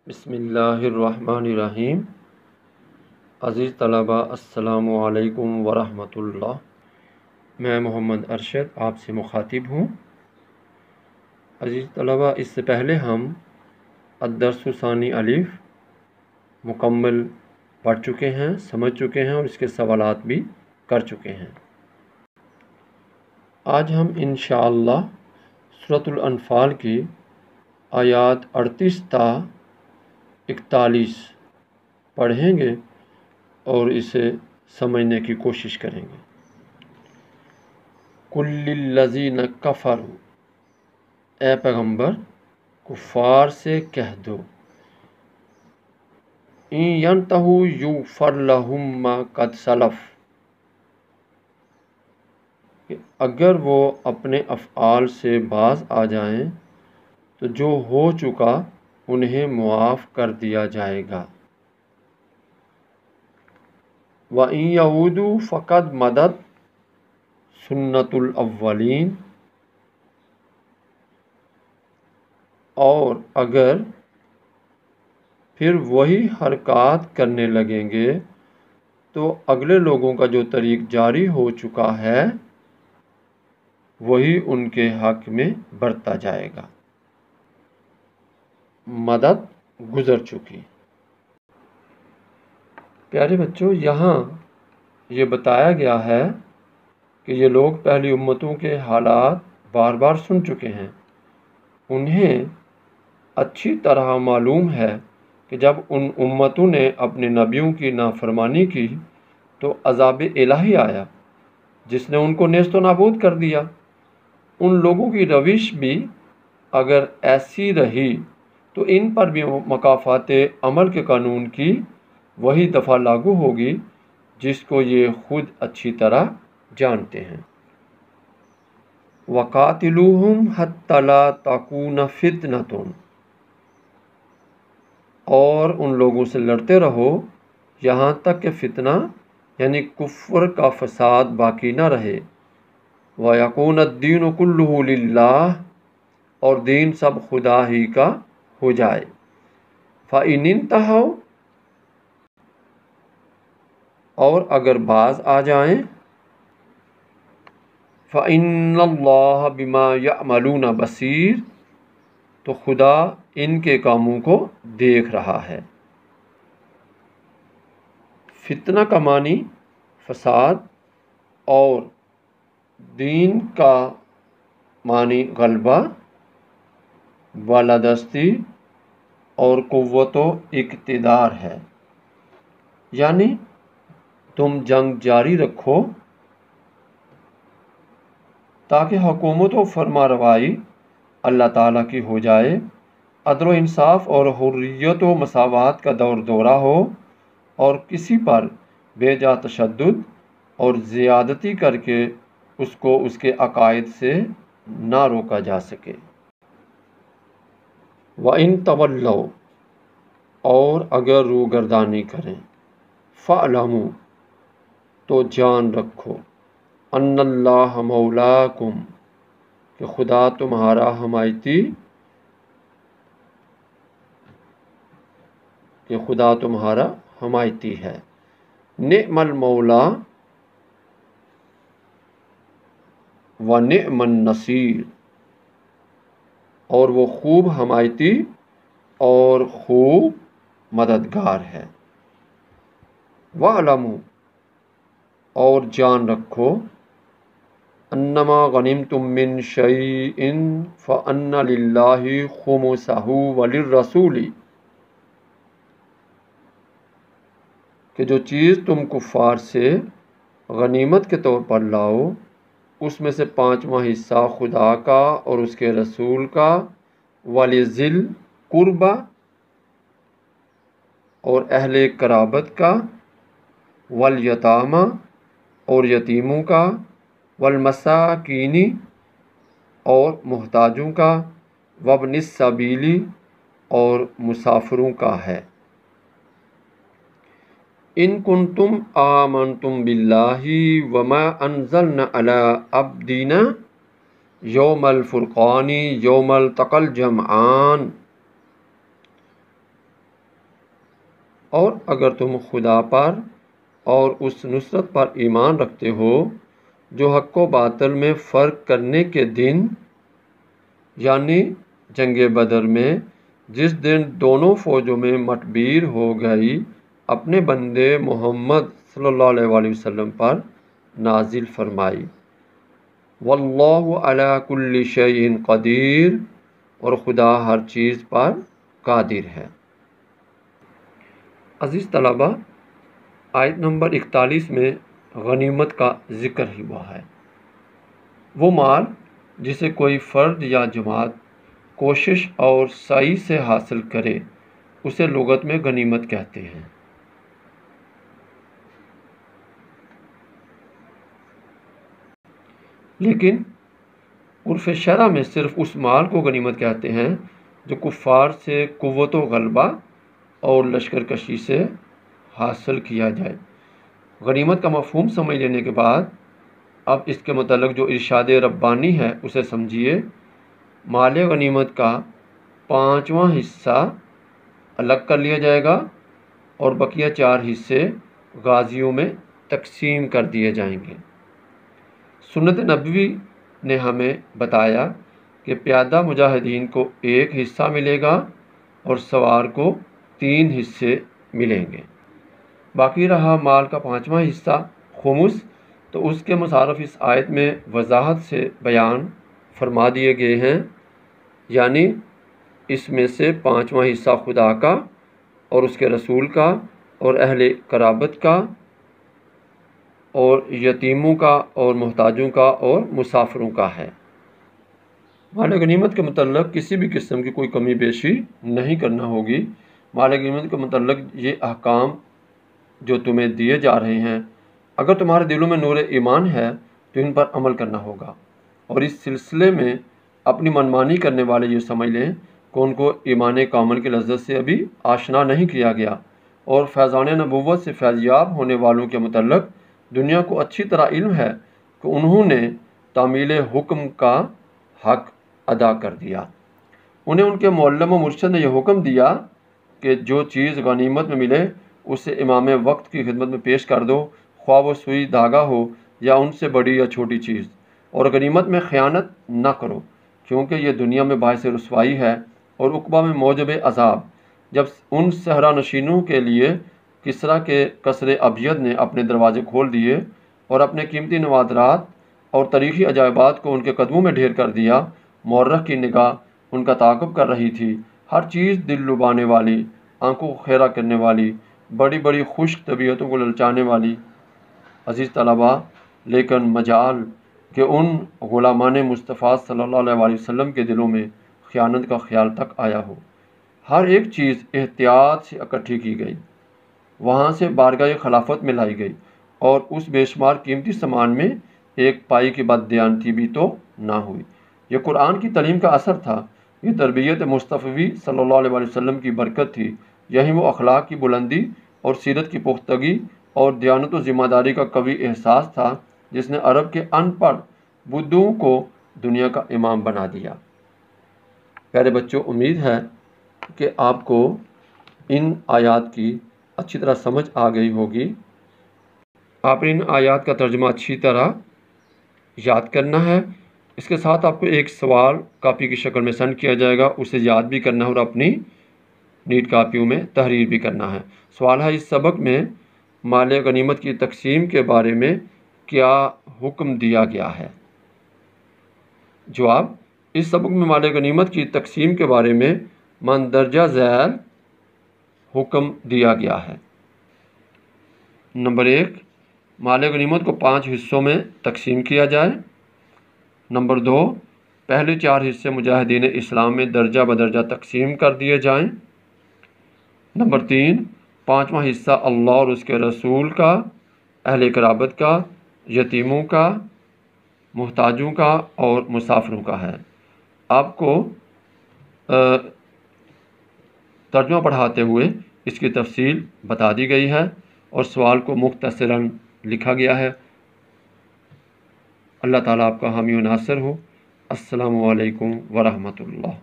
بسم اللہ الرحمن الرحیم۔ عزیز طلبہ السلام علیکم ورحمۃ اللہ۔ میں محمد ارشد آپ سے مخاطب ہوں۔ عزیز طلبہ، اس سے پہلے ہم الدرس ثانی الف مکمل پڑھ چکے ہیں، سمجھ چکے ہیں اور اس کے سوالات بھی کر چکے ہیں۔ آج ہم انشاءاللہ سورۃ الانفال کی آیات 38 تا 41 پڑھیں گے اور اسے سمجھنے کی کوشش کریں گے۔ قُل لِّلَّذِينَ كَفَرُوا، اے پیغمبر کفار سے کہہ دو، إِن يَنْتَهُوا يُغْفَرْ لَهُم مَّا قَدْ سَلَفَ، کہ اگر وہ اپنے افعال سے باز آ جائیں تو جو ہو چکا انہیں معاف کر دیا جائے گا۔ وَإِن يَعُودُوا فَقَدْ مَضَتْ سُنَّتُ الْأَوَّلِينَ، اور اگر پھر وہی حرکات کرنے لگیں گے تو اگلے لوگوں کا جو طریق جاری ہو چکا ہے وہی ان کے حق میں برتا جائے گا۔ مدد گزر چکی۔ پیارے بچوں، یہاں یہ بتایا گیا ہے کہ یہ لوگ پہلی امتوں کے حالات بار بار سن چکے ہیں۔ انہیں اچھی طرح معلوم ہے کہ جب ان امتوں نے اپنے نبیوں کی نافرمانی کی تو عذاب الہی آیا جس نے ان کو نیست و نابود کر دیا۔ ان لوگوں کی روش بھی اگر ایسی رہی تو ان پر بھی مکافات عمل کے قانون کی وہی دفعہ لاگو ہوگی جس کو یہ خود اچھی طرح جانتے ہیں۔ وَقَاتِلُوهُمْ حَتَّى لَا تَكُونَ فِتْنَةٌ، اور ان لوگوں سے لڑتے رہو یہاں تک کہ فتنہ یعنی کفر کا فساد باقی نہ رہے۔ وَيَكُونَ الدِّينُ كُلُّهُ لِلَّهِ، اور دین سب خدا ہی کا ہو جائے۔ فَإِنِ انْتَهَوْا، اور اگر باز آ جائیں، فَإِنَّ اللَّهَ بِمَا يَعْمَلُونَ بَصِيرٌ، تو خدا ان کے کاموں کو دیکھ رہا ہے۔ فتنہ کا معنی فساد اور دین کا معنی غلبہ، بالادستی اور قوت و اقتدار ہے۔ یعنی تم جنگ جاری رکھو تاکہ حکومت و فرما روائی اللہ تعالیٰ کی ہو جائے، عدل و انصاف اور حریت و مساوات کا دورہ ہو اور کسی پر بے جا تشدد اور زیادتی کر کے اس کو اس کے عقائد سے نہ روکا جا سکے۔ وَإِن تَوَلَّوْا، اور اگر روگردانی کریں، فَاعْلَمُوا، تو جان رکھو، أَنَّ اللَّهَ مَوْلَاكُمْ، کہ خدا تمہارا حمایتی ہے۔ نعم المولا و نعم النصیر، اور وہ خوب حمایتی اور خوب مددگار ہے۔ وَاعْلَمُوا، اور جان رکھو، انما غنمتم من شیء فان للہ خمسہ وللرسول، کہ جو چیز تم کفار سے غنیمت کے طور پر لاؤ اس میں سے 5واں حصہ خدا کا اور اس کے رسول کا، وَلِذِي الْقُرْبَى، اور اہل قرابت کا، وَالْيَتَامَى، اور یتیموں کا، وَالْمَسَاكِينِ، اور محتاجوں کا، وَابْنِ السَّبِيلِ، اور مسافروں کا ہے۔ ان کنتم آمنتم باللہ وما انزلنا علی عبدنا یوم الفرقان یوم التقى الجمعان، اور اگر تم خدا پر اور اس نصرت پر ایمان رکھتے ہو جو حق و باطل میں فرق کرنے کے دن یعنی جنگ بدر میں جس دن دونوں فوجوں میں مٹبیر ہو گئی اپنے بندے محمد صلی اللہ علیہ وسلم پر نازل فرمائی۔ واللہ علی کل شیء قدیر، اور خدا ہر چیز پر قادر ہے۔ عزیز طلبہ، آیت نمبر 41 میں غنیمت کا ذکر ہی ہوا ہے۔ وہ مال جسے کوئی فرد یا جماعت کوشش اور سعی سے حاصل کرے اسے لغت میں غنیمت کہتے ہیں۔ لیکن عرف شرع میں صرف اس مال کو غنیمت کہتے ہیں جو کفار سے قوت و غلبہ اور لشکر کشی سے حاصل کیا جائے۔ غنیمت کا مفہوم سمجھ لینے کے بعد اب اس کے متعلق جو ارشاد ربانی ہے اسے سمجھیے۔ مال غنیمت کا 5واں حصہ الگ کر لیا جائے گا اور بقیہ 4 حصے غازیوں میں تقسیم کر دیے جائیں گے۔ سنت نبوی نے ہمیں بتایا کہ پیادہ مجاہدین کو 1 حصہ ملے گا اور سوار کو 3 حصے ملیں گے۔ باقی رہا مال کا 5واں حصہ خمس، تو اس کے مصارف اس آیت میں وضاحت سے بیان فرما دیے گئے ہیں، یعنی اس میں سے 5واں حصہ خدا کا اور اس کے رسول کا اور اہل قرابت کا اور یتیموں کا اور محتاجوں کا اور مسافروں کا ہے۔ مال غنیمت کے متعلق کسی بھی قسم کی کوئی کمی بیشی نہیں کرنا ہوگی۔ مال غنیمت کے متعلق یہ احکام جو تمہیں دیے جا رہے ہیں، اگر تمہارے دلوں میں نور ایمان ہے تو ان پر عمل کرنا ہوگا، اور اس سلسلے میں اپنی منمانی کرنے والے یہ سمجھ لیں کہ ان کو ایمان کامل کی لذت سے ابھی آشنا نہیں کیا گیا، اور فیضان نبوت سے فیضیاب ہونے والوں کے متعلق دنیا کو اچھی طرح علم ہے کہ انہوں نے تعمیل حکم کا حق ادا کر دیا۔ انہیں ان کے معلم و مرشد نے یہ حکم دیا کہ جو چیز غنیمت میں ملے اسے امام وقت کی خدمت میں پیش کر دو، خواہ وہ سوئی دھاگا ہو یا ان سے بڑی یا چھوٹی چیز، اور غنیمت میں خیانت نہ کرو، کیونکہ یہ دنیا میں باعث رسوائی ہے اور عقبہ میں موجب عذاب۔ جب ان صحرا نشینوں کے لیے کسریٰ کے قصر ابید نے اپنے دروازے کھول دیے اور اپنے قیمتی نوادرات اور تاریخی عجائبات کو ان کے قدموں میں ڈھیر کر دیا، مورخ کی نگاہ ان کا تعاقب کر رہی تھی، ہر چیز دل لبانے والی، آنکھوں کو خیرہ کرنے والی، بڑی بڑی خشک طبیعتوں کو للچانے والی۔ عزیز طلباء، لیکن مجال کہ ان غلامان مصطفیٰ صلی اللہ علیہ وسلم کے دلوں میں خیانت کا خیال تک آیا ہو۔ ہر ایک چیز احتیاط سے اکٹھی کی گئی، وہاں سے بارگاہ خلافت میں لائی گئی، اور اس بے شمار قیمتی سامان میں ایک پائی کی بددیانتی بھی تو نہ ہوئی۔ یہ قرآن کی تعلیم کا اثر تھا، یہ تربیت مصطفی صلی اللہ علیہ وسلم کی برکت تھی، یہی وہ اخلاق کی بلندی اور سیرت کی پختگی اور دیانت و ذمہ داری کا قوی احساس تھا جس نے عرب کے ان پڑھ بدھوں کو دنیا کا امام بنا دیا۔ پیارے بچوں، امید ہے کہ آپ کو ان آیات کی اچھی طرح سمجھ آ گئی ہوگی۔ آپ نے ان آیات کا ترجمہ اچھی طرح یاد کرنا ہے۔ اس کے ساتھ آپ کو ایک سوال کاپی کی شکل میں سینڈ کیا جائے گا، اسے یاد بھی کرنا ہے اور اپنی نیٹ کاپیوں میں تحریر بھی کرنا ہے۔ سوال ہے، اس سبق میں مال غنیمت کی تقسیم کے بارے میں کیا حکم دیا گیا ہے؟ جواب، اس سبق میں مال غنیمت کی تقسیم کے بارے میں مندرجہ ذیل حکم دیا گیا ہے۔ نمبر 1، مال غنیمت کو 5 حصوں میں تقسیم کیا جائے۔ نمبر 2، پہلے 4 حصے مجاہدین اسلام میں درجہ بدرجہ تقسیم کر دیے جائیں۔ نمبر 3، 5واں حصہ اللہ اور اس کے رسول کا، اہل قرابت کا، یتیموں کا، محتاجوں کا اور مسافروں کا ہے۔ آپ کو ترجمہ پڑھاتے ہوئے اس کی تفصیل بتا دی گئی ہے اور سوال کو مختصراً لکھا گیا ہے۔ اللہ تعالیٰ آپ کا حامی و ناصر ہو۔ السلام علیکم ورحمۃ اللہ۔